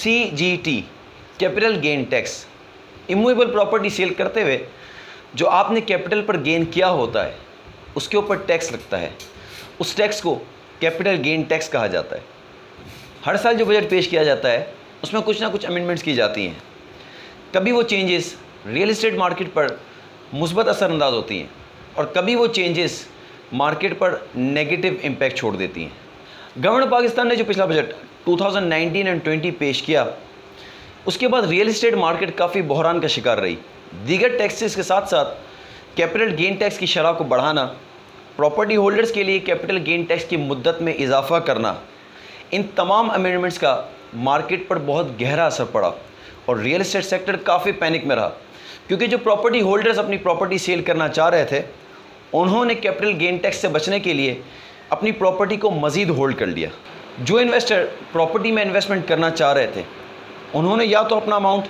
CGT capital gain tax, immovable property sale करते हुए जो आपने कैपिटल पर गेन किया होता है उसके ऊपर टैक्स लगता है। उस टैक्स को कैपिटल गेन टैक्स कहा जाता है। हर साल जो बजट पेश किया जाता है उसमें कुछ ना कुछ अमेंडमेंट्स की जाती हैं। कभी वो चेंजेस रियल एस्टेट मार्केट पर मुस्बत असरअंदाज होती हैं और कभी वो चेंजेस मार्केट पर नेगेटिव इम्पैक्ट छोड़ देती हैं। गवर्नमेंट पाकिस्तान ने जो पिछला बजट 2019 एंड 20 पेश किया उसके बाद रियल एस्टेट मार्केट काफ़ी बहरान का शिकार रही। दीगर टैक्सेस के साथ साथ कैपिटल गेन टैक्स की शरह को बढ़ाना, प्रॉपर्टी होल्डर्स के लिए कैपिटल गेन टैक्स की मुद्दत में इजाफा करना, इन तमाम अमेंडमेंट्स का मार्केट पर बहुत गहरा असर पड़ा और रियल एस्टेट सेक्टर काफ़ी पैनिक में रहा, क्योंकि जो प्रॉपर्टी होल्डर्स अपनी प्रॉपर्टी सेल करना चाह रहे थे उन्होंने कैपिटल गेन टैक्स से बचने के लिए अपनी प्रॉपर्टी को मज़ीद होल्ड कर लिया। जो इन्वेस्टर प्रॉपर्टी में इन्वेस्टमेंट करना चाह रहे थे उन्होंने या तो अपना अमाउंट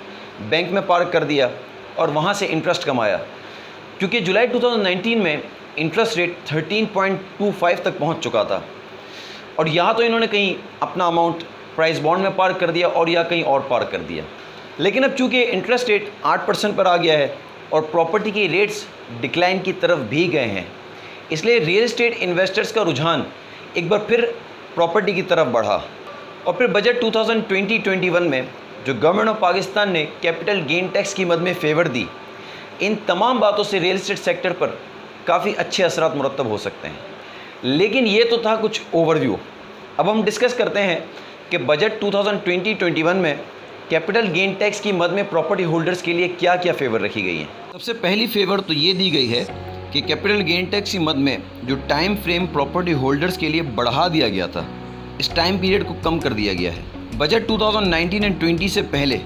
बैंक में पार्क कर दिया और वहाँ से इंटरेस्ट कमाया, क्योंकि जुलाई 2019 में इंटरेस्ट रेट 13.25 तक पहुँच चुका था और यहाँ तो इन्होंने कहीं अपना अमाउंट प्राइस बॉन्ड में पार्क कर दिया और या कहीं और पार्क कर दिया। लेकिन अब चूँकि इंटरेस्ट रेट 8% पर आ गया है और प्रॉपर्टी की रेट्स डिक्लाइन की तरफ भी गए हैं, इसलिए रियल एस्टेट इन्वेस्टर्स का रुझान एक बार फिर प्रॉपर्टी की तरफ बढ़ा। और फिर बजट 2020-21 में जो गवर्नमेंट ऑफ पाकिस्तान ने कैपिटल गेन टैक्स की मद में फेवर दी, इन तमाम बातों से रियल एस्टेट सेक्टर पर काफ़ी अच्छे असरात मुरतब हो सकते हैं। लेकिन ये तो था कुछ ओवरव्यू। अब हम डिस्कस करते हैं कि बजट 2020-21 में कैपिटल गेन टैक्स की मद में प्रॉपर्टी होल्डर्स के लिए क्या क्या फेवर रखी गई हैं। सबसे पहली फेवर तो ये दी गई है कि कैपिटल गेन टैक्स की मद में जो टाइम फ्रेम प्रॉपर्टी होल्डर्स के लिए बढ़ा दिया गया था, इस टाइम पीरियड को कम कर दिया गया है। बजट 2019 एंड 20 से पहले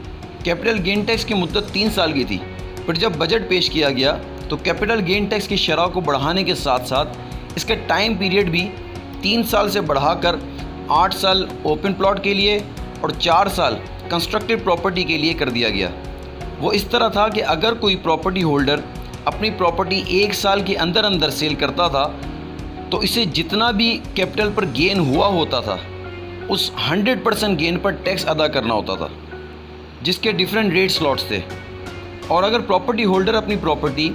कैपिटल गेन टैक्स की मुद्दत 3 साल की थी, पर जब बजट पेश किया गया तो कैपिटल गेन टैक्स की शरह को बढ़ाने के साथ साथ इसका टाइम पीरियड भी 3 साल से बढ़ाकर 8 साल ओपन प्लॉट के लिए और 4 साल कंस्ट्रक्टेड प्रॉपर्टी के लिए कर दिया गया। वो इस तरह था कि अगर कोई प्रॉपर्टी होल्डर अपनी प्रॉपर्टी 1 साल के अंदर अंदर सेल करता था तो इसे जितना भी कैपिटल पर गेन हुआ होता था उस 100% गेन पर टैक्स अदा करना होता था, जिसके डिफरेंट रेट स्लॉट्स थे। और अगर प्रॉपर्टी होल्डर अपनी प्रॉपर्टी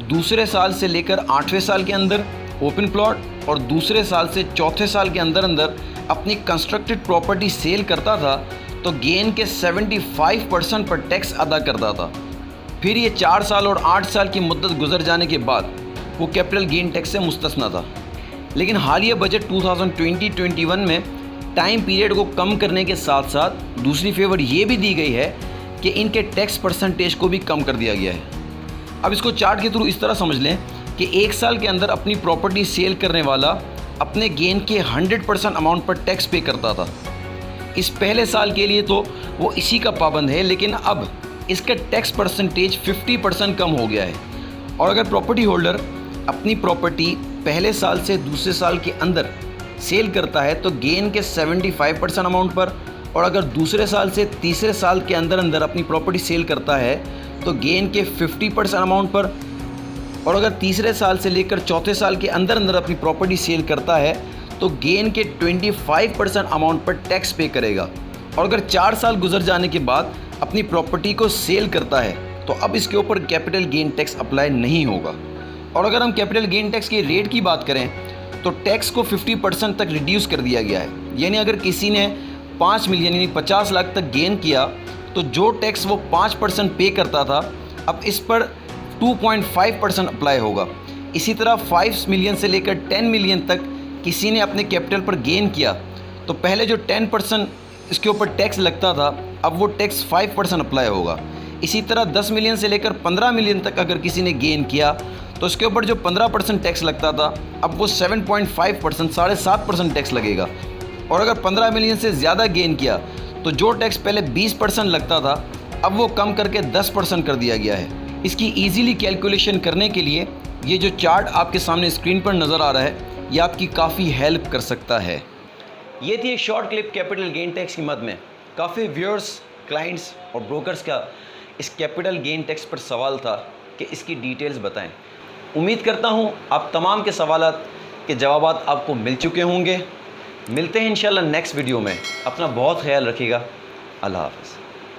दूसरे साल से लेकर 8वें साल के अंदर ओपन प्लॉट और दूसरे साल से चौथे साल के अंदर अंदर अपनी कंस्ट्रक्टेड प्रॉपर्टी सेल करता था तो गेन के 75% पर टैक्स अदा करता था। फिर ये 4 साल और 8 साल की मुद्दत गुजर जाने के बाद वो कैपिटल गेन टैक्स से मुस्तस्ना था। लेकिन हालिया बजट 2020-21 में टाइम पीरियड को कम करने के साथ साथ दूसरी फेवर ये भी दी गई है कि इनके टैक्स परसेंटेज को भी कम कर दिया गया है। अब इसको चार्ट के थ्रू इस तरह समझ लें कि 1 साल के अंदर अपनी प्रॉपर्टी सेल करने वाला अपने गेन के 100% अमाउंट पर टैक्स पे करता था। इस पहले साल के लिए तो वो इसी का पाबंद है, लेकिन अब इसका टैक्स परसेंटेज 50% कम हो गया है। और अगर प्रॉपर्टी होल्डर अपनी प्रॉपर्टी पहले साल से दूसरे साल के अंदर सेल करता है तो गेन के 75% अमाउंट पर, और अगर दूसरे साल से तीसरे साल के अंदर अंदर अपनी प्रॉपर्टी सेल करता है तो गेन के 50% अमाउंट पर, और अगर तीसरे साल से लेकर चौथे साल के अंदर अंदर अपनी प्रॉपर्टी सेल करता है तो गेन के 25% अमाउंट पर टैक्स पे करेगा। और अगर 4 साल गुजर जाने के बाद अपनी प्रॉपर्टी को सेल करता है तो अब इसके ऊपर कैपिटल गेन टैक्स अप्लाई नहीं होगा। और अगर हम कैपिटल गेन टैक्स के रेट की बात करें तो टैक्स को 50% तक रिड्यूस कर दिया गया है। यानी अगर किसी ने 5 मिलियन यानी 50 लाख तक गेन किया तो जो टैक्स वो 5% पे करता था अब इस पर 2.5% अप्लाई होगा। इसी तरह 5 मिलियन से लेकर 10 मिलियन तक किसी ने अपने कैपिटल पर गेन किया तो पहले जो 10% इसके ऊपर टैक्स लगता था अब वो टैक्स 5% अप्लाई होगा। इसी तरह 10 मिलियन से लेकर 15 मिलियन तक अगर किसी ने गेन किया तो इसके ऊपर जो 15% टैक्स लगता था अब वो 7.5% 7.5% टैक्स लगेगा। और अगर 15 मिलियन से ज़्यादा गेन किया तो जो टैक्स पहले 20% लगता था अब वो कम करके 10% कर दिया गया है। इसकी ईजीली कैलकुलेशन करने के लिए ये जो चार्ट आपके सामने स्क्रीन पर नज़र आ रहा है ये आपकी काफ़ी हेल्प कर सकता है। ये थी एक short clip capital gain tax की मद में। काफ़ी व्यूअर्स, क्लाइंट्स और ब्रोकर्स का इस कैपिटल गेन टैक्स पर सवाल था कि इसकी डिटेल्स बताएं। उम्मीद करता हूँ आप तमाम के सवालात के जवाबात आपको मिल चुके होंगे। मिलते हैं इंशाल्लाह नेक्स्ट वीडियो में। अपना बहुत ख्याल रखिएगा। अल्लाह हाफ़िज़।